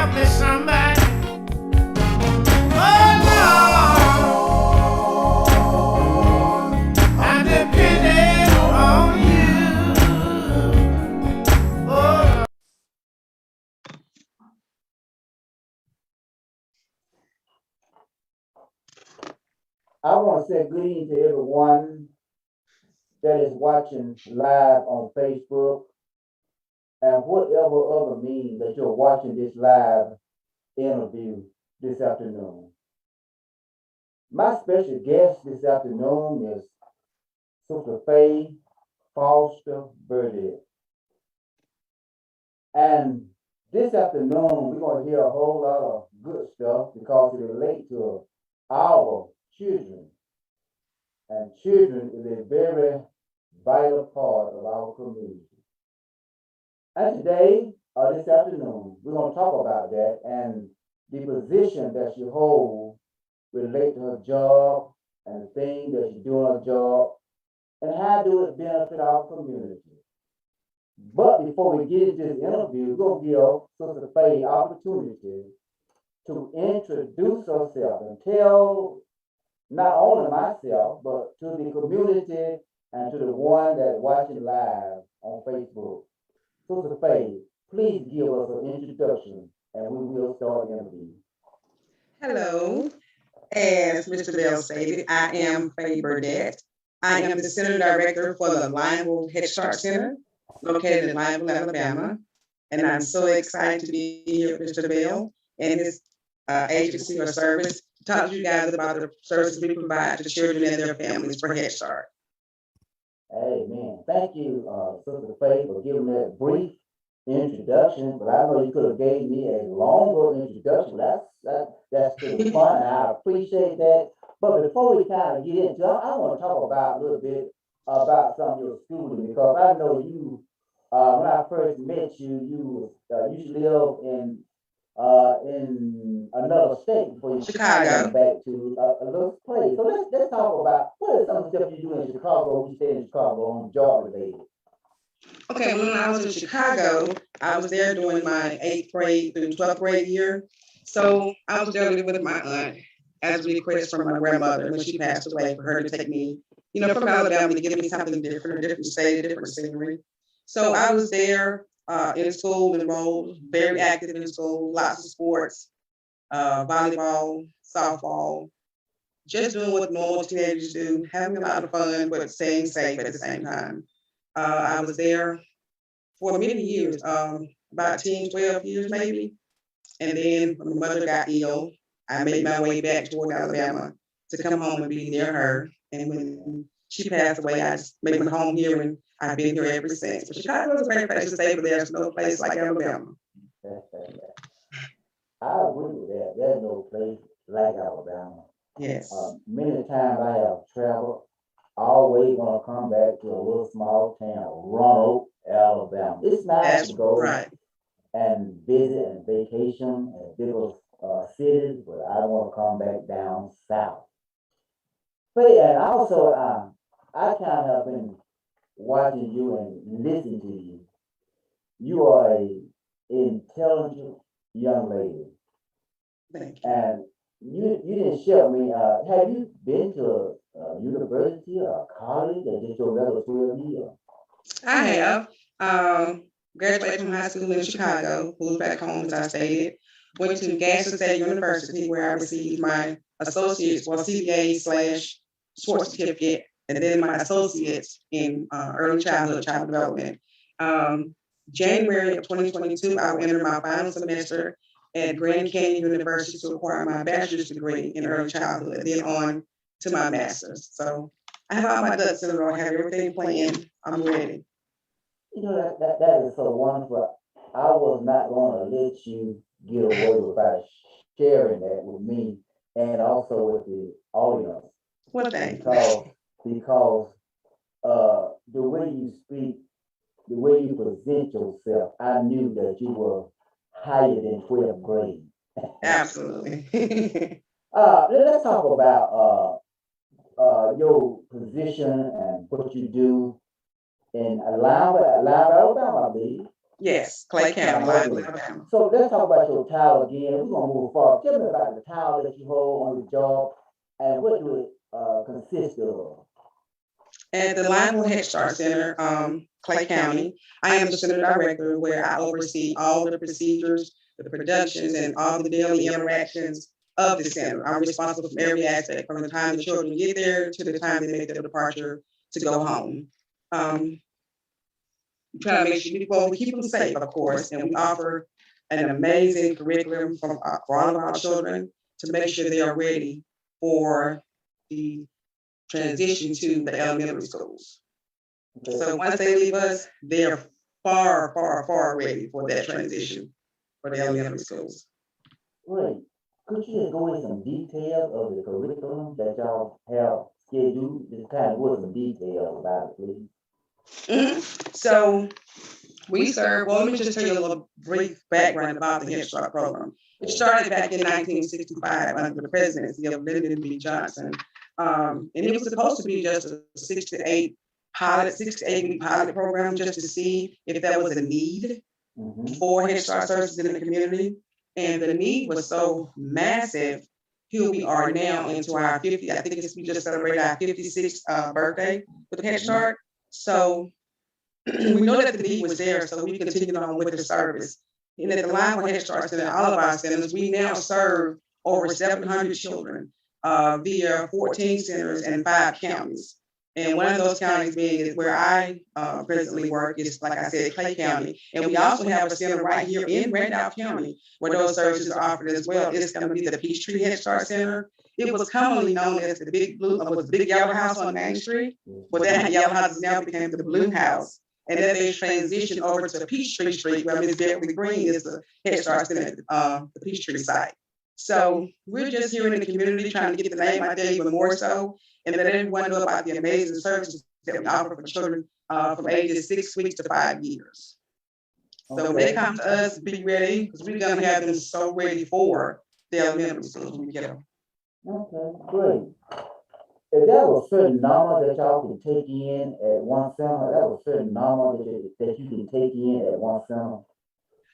love me somebody. Oh Lord, I'm depending on you. Oh, I want to say good evening to everyone that is watching live on Facebook and whatever other means that you're watching this live interview this afternoon. My special guest this afternoon is Sister Faye Foster Burdett. And this afternoon, we're going to hear a whole lot of good stuff because it relates to our children. And children is a very vital part of our community. And today, this afternoon, we're going to talk about that and the position that she holds relate to her job and the things that she do on her job and how do it benefit our community. But before we get into this interview, we're going to give Sister Faye opportunity to introduce herself and tell not only myself, but to the community and to the one that's watching live on Facebook. Sister Faye, please give us an introduction and we will start the interview. Hello. As Mr. Bell stated, I am Faye Burdett. I am the Center Director for the Lineville Head Start Center, located in Lineville, Alabama. And I'm so excited to be here with Mr. Bell and his agency or service to talk to you guys about the services we provide to children and their families for Head Start. Amen. Thank you, Sister Faye, for giving that brief introduction. But I know you could have gave me a longer introduction. That's pretty fun. And I appreciate that. But before we kind of get into it, I want to talk about a little bit about some of your schooling because I know you. When I first met you, you used to live in another state before you Chicago. came back to a little place. So let's talk about what is some of the stuff you do in Chicago. You stay in Chicago on job related. Okay, when I was in Chicago, I was there doing my 8th grade through 12th grade year. So I was there living with my aunt as a request from my grandmother when she passed away for her to take me, from Alabama to give me something different, a different state, a different scenery. So I was there in school, enrolled, very active in school, lots of sports, volleyball, softball, just doing what normal teenagers do, having a lot of fun, but staying safe at the same time. I was there for many years, about 10, 12 years maybe. And then when my mother got ill, I made my way back toward Alabama to come home and be near her. And when she passed away, I just made my home here and I've been here ever since. But Chicago is a great place to stay, but there's no place like Alabama. I agree with that. There's no place like Alabama. Yes. Many times I have traveled, I always want to come back to a little small town, Roanoke, Alabama. It's nice That's to go right. and visit and vacation in bigger cities, but I want to come back down south. But yeah, and also I kind of have been watching you and listening to you. You are a intelligent young lady, Thank you. and you didn't share with me. Have you been to a university or a college or just your regular 12 years? I have graduated from high school in Chicago, moved back home as I stated, went to Gaston State University where I received my associate's, well, CPA slash sports certificate, and then my associates in early childhood, child development. Um, January of 2022, I will enter my final semester at Grand Canyon University to acquire my bachelor's degree in early childhood, then on to my master's. So I have all my ducks in a row. I have everything planned. I'm ready. You know that is so wonderful. I was not going to let you get away without sharing that with me and also with the audience Well, thank you. because the way you speak, the way you present yourself, I knew that you were higher than 12th grade. Absolutely. Let's talk about your position and what you do in Alabama, Alabama, I believe. Yes, Clay County, Lineville, Alabama. So let's talk about your title again. We're gonna move forward. Tell me about the title that you hold on your job and what do it consist of? At the Lineville Head Start Center, Clay County, I am the center director where I oversee all the procedures, the productions, and all the daily interactions of the center. I'm responsible for every aspect from the time the children get there to the time they make their departure to go home. We try to make sure, well, we keep them safe, of course, and we offer an amazing curriculum for all of our children to make sure they are ready for the transition to the elementary schools. Okay. So once they leave us, they're far, far, far ready for that transition for the elementary schools. Great. Could you just go into some details of the curriculum that y'all have scheduled? Just kind of what some details about it, please. So we serve, well, let me just tell you a little brief background about the Head Start program. It started back in 1965 under the presidency of Lyndon B. Johnson. And it was supposed to be just a 6 to 8 week pilot program just to see if there was a need for Head Start services in the community. And the need was so massive. Here we are now into our 50, I think we just celebrated our 56th birthday with Head Start. So we know that the need was there, so we continued on with the service. And at the Lineville Head Start Center, all of our centers, we now serve over 700 children via 14 centers and 5 counties. And one of those counties being is where I presently work is, like I said, Clay County. And we also have a center right here in Randolph County where those services are offered as well. It's going to be the Peachtree Head Start Center. It was commonly known as the Big Yellow House on Main Street, but that yellow house has now became the Blue House. And then they transitioned over to Peachtree Street, where Ms. Beverly Green is the Head Start Center at the Peachtree site. So we're just here in the community trying to get the name out there even more so, and let everyone know about the amazing services that we offer for children from ages 6 weeks to 5 years. So when they come to us, be ready, because we're gonna have them so ready for the elementary schools when we get them. Okay, great. Is there a certain number that y'all can take in at one center? That was a certain number that you can take in at one center?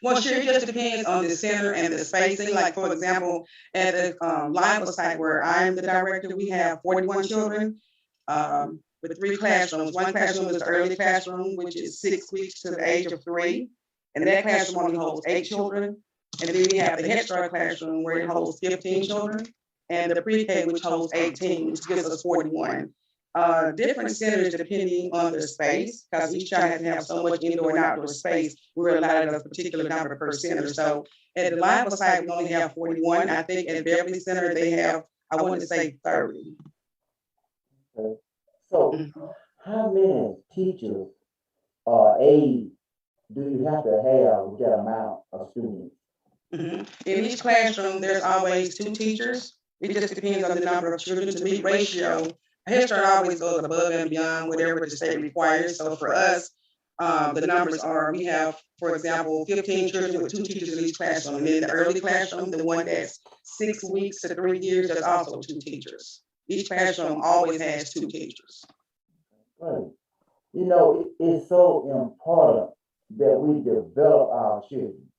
Well, sure, it just depends on the center and the spacing. Like, for example, at the Lineville site where I'm the director, we have 41 children with 3 classrooms. One classroom is the early classroom, which is 6 weeks to the age of 3. And that classroom only holds 8 children. And then we have the Head Start classroom where it holds 15 children. And the pre-K, which holds 18, which gives us 41. Different centers depending on the space, because each child has to have so much indoor and outdoor space. We're allotted a particular number per center. So at the Lineville site, we only have 41. I think at Beverly Center, they have, I want to say 30. Okay. So how many teachers or aides do you have to have with that amount of students? In each classroom, there's always 2 teachers. It just depends on the number of children to meet ratio. Head Start always goes above and beyond whatever the state requires. So for us, the numbers are, we have, for example, 15 children with 2 teachers in each classroom. And in the early classroom, the one that's 6 weeks to 3 years, there's also 2 teachers. Each classroom always has 2 teachers. Right. You know, it's so important that we develop our children.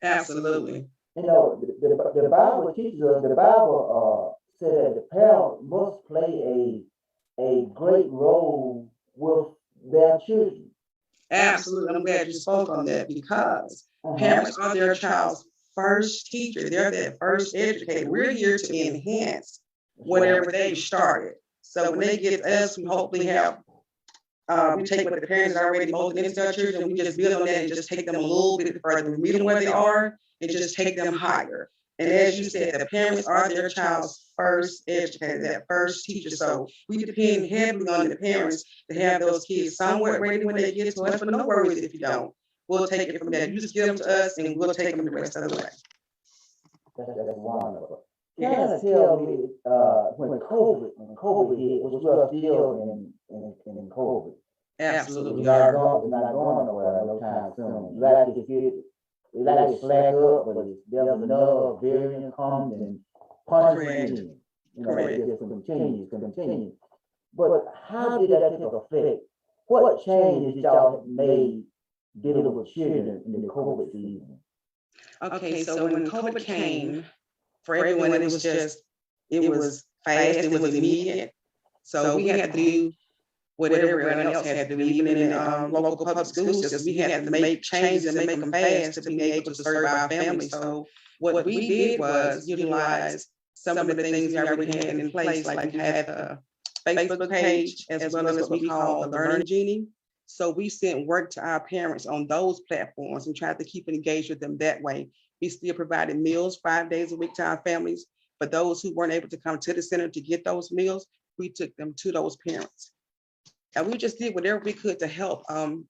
Absolutely. You know, the Bible teaches us, the Bible said that the parent must play a great role with their children. Absolutely. I'm glad you spoke on that because parents are their child's first teacher. They're their first educator. We're here to enhance whatever they've started. So when they get us, we hopefully have, we take what the parents are already molded into our children, we just build on that and just take them a little bit further. We meet them where they are and just take them higher. And as you said, the parents are their child's first educator, that first teacher. So we depend heavily on the parents to have those kids somewhat ready when they get to us, but no worries if you don't. We'll take it from there. You just give them to us and we'll take them the rest of the way. That's wonderful. Kind of tell me when COVID hit, which we are still in COVID. Absolutely. We're not going nowhere no time soon. You like to slack up, but there's another variant comes and punches in. You know, it just continues. But how did that take effect? What changes did y'all made dealing with children in the COVID season? Okay, so when COVID came, for everyone, it was fast, it was immediate. So we had to do what everyone else had to do, even in the local public school system. We had to make changes and make them fast to be able to serve our families. So what we did was utilize some of the things we already had in place, like we had a Facebook page as well as what we call the Learning Genie. So we sent work to our parents on those platforms and tried to keep engaged with them that way. We still provided meals 5 days a week to our families. For those who weren't able to come to the center to get those meals, we took them to those parents. And we just did whatever we could to help in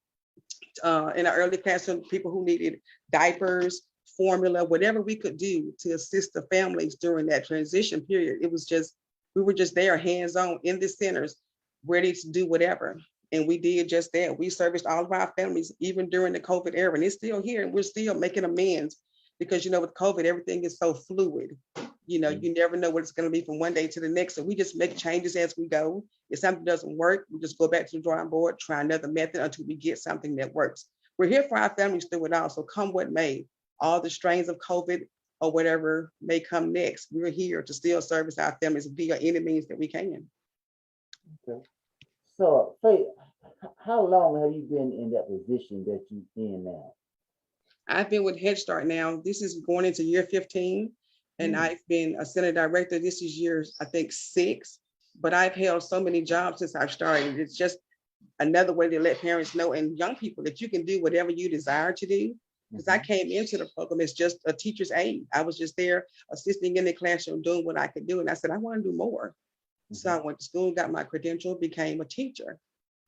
our early classroom, people who needed diapers, formula, whatever we could do to assist the families during that transition period. It was just, we were just there hands-on in the centers, ready to do whatever. And we did just that. We serviced all of our families, even during the COVID era, and it's still here, and we're still making amends because, with COVID, everything is so fluid. You never know what it's going to be from one day to the next. So we just make changes as we go. If something doesn't work, we just go back to the drawing board, try another method until we get something that works. We're here for our families through it all. So come what may, all the strains of COVID or whatever may come next, we're here to still service our families via any means that we can. Okay. So, Faith, how long have you been in that position that you're in now? I've been with Head Start now. This is going into year 15. And I've been a center director. This is year, I think, 6. But I've held so many jobs since I've started. It's just another way to let parents know and young people that you can do whatever you desire to do. Because I came into the program as just a teacher's aide. I was just there assisting in the classroom, doing what I could do. And I said, I want to do more. So I went to school, got my credential, became a teacher.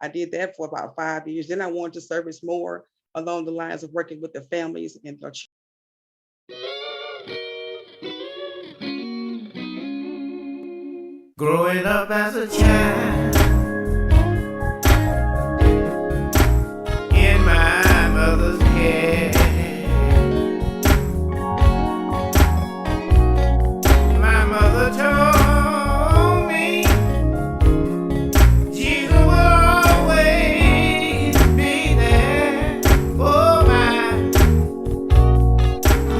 I did that for about 5 years. Then I wanted to service more along the lines of working with the families and their children. Growing up as a child in my mother's care, my mother told me Jesus will always be there for mine.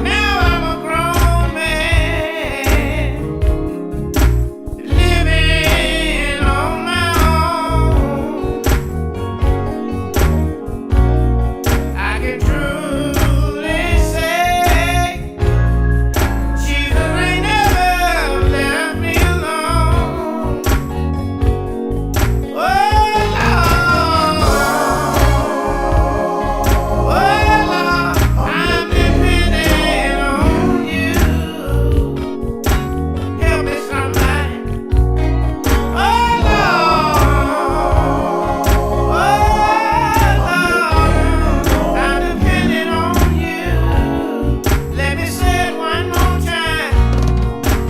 Now I'm a grown man living on my own. I can truly say Jesus ain't never left me alone. Oh Lord, I'm depending on you. Help me somebody. Oh Lord, I'm depending on you. Let me say it one more time.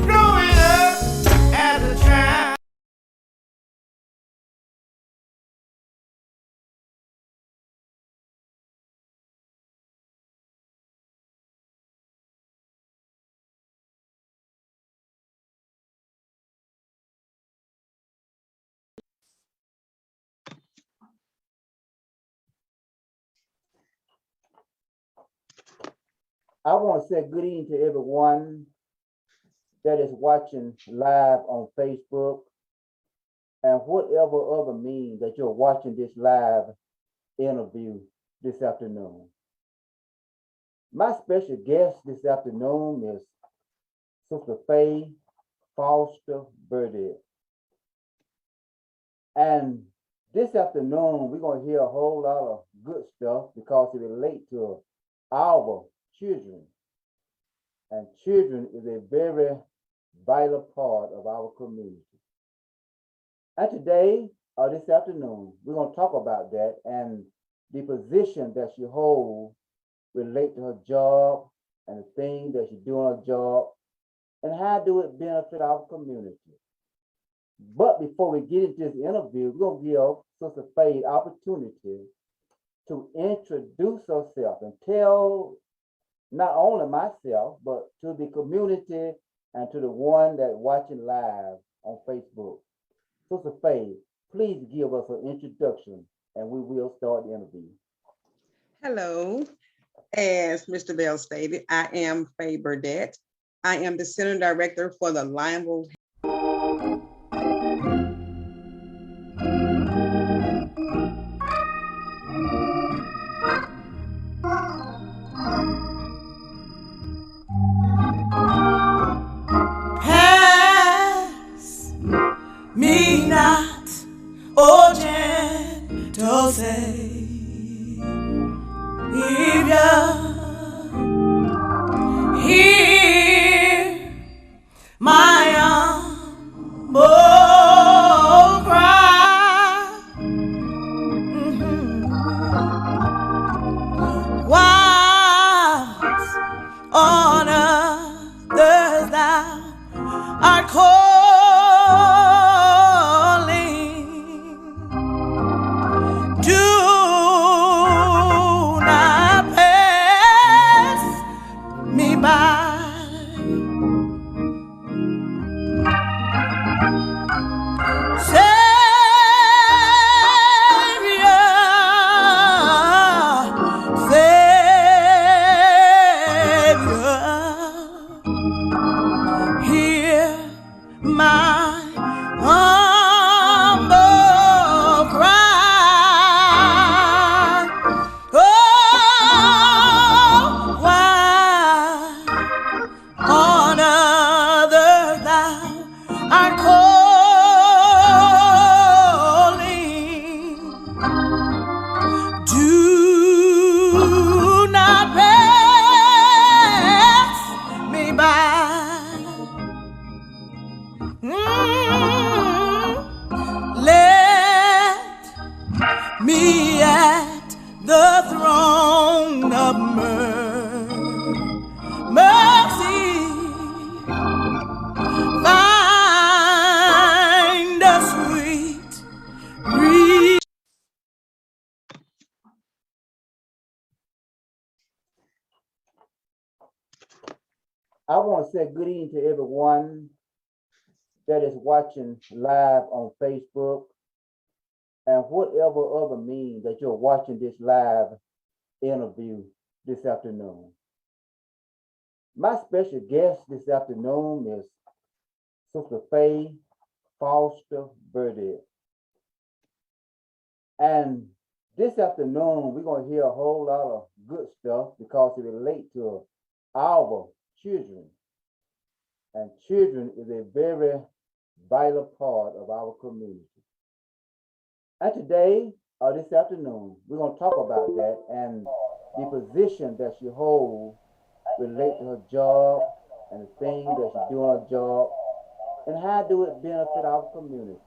Growing up as a child. I want to say good evening to everyone that is watching live on Facebook and whatever other means that you're watching this live interview this afternoon. My special guest this afternoon is Sister Faye Foster Burdett. And this afternoon, we're going to hear a whole lot of good stuff because it relates to our children. And children is a very vital part of our community. And today, or this afternoon, we're going to talk about that and the position that she holds relate to her job and the things that she do on her job and how do it benefit our community. But before we get into this interview, we're going to give Sister Faye the opportunity to introduce herself and tell not only myself, but to the community and to the one that watching live on Facebook. Sister Faye, please give us an introduction and we will start the interview. Hello. As Mr. Bell stated, I am Faye Burdette. I am the Center Director for the Lionel. Pass me not, O gentle Savior, hear my humble cry. Whilst on others thou art calling, do not pass me by. My humble cry. Oh, why on other thou art calling, do not pass me by. Let me at the throne of mercy find a sweet relief. I want to say good evening to everyone that is watching live on Facebook and whatever other means that you're watching this live interview this afternoon. My special guest this afternoon is Sister Faye Foster Burdette. And this afternoon, we're going to hear a whole lot of good stuff because it relates to our children. And children is a very vital part of our community. And today, this afternoon, we're going to talk about that and the position that she holds relate to her job and the things that she do on her job and how do it benefit our community.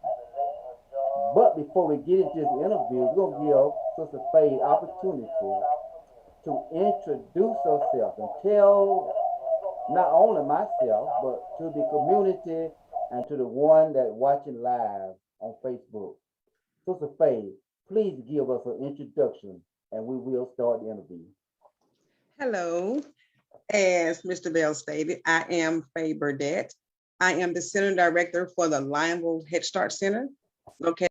But before we get into this interview, we're going to give Sister Faye the opportunity to introduce herself and tell not only myself, but to the community and to the one that watching live on Facebook. Sister Faye, please give us an introduction and we will start the interview. Hello. As Mr. Bell stated, I am Faye Burdette. I am the Center Director for the Lionel Head Start Center, located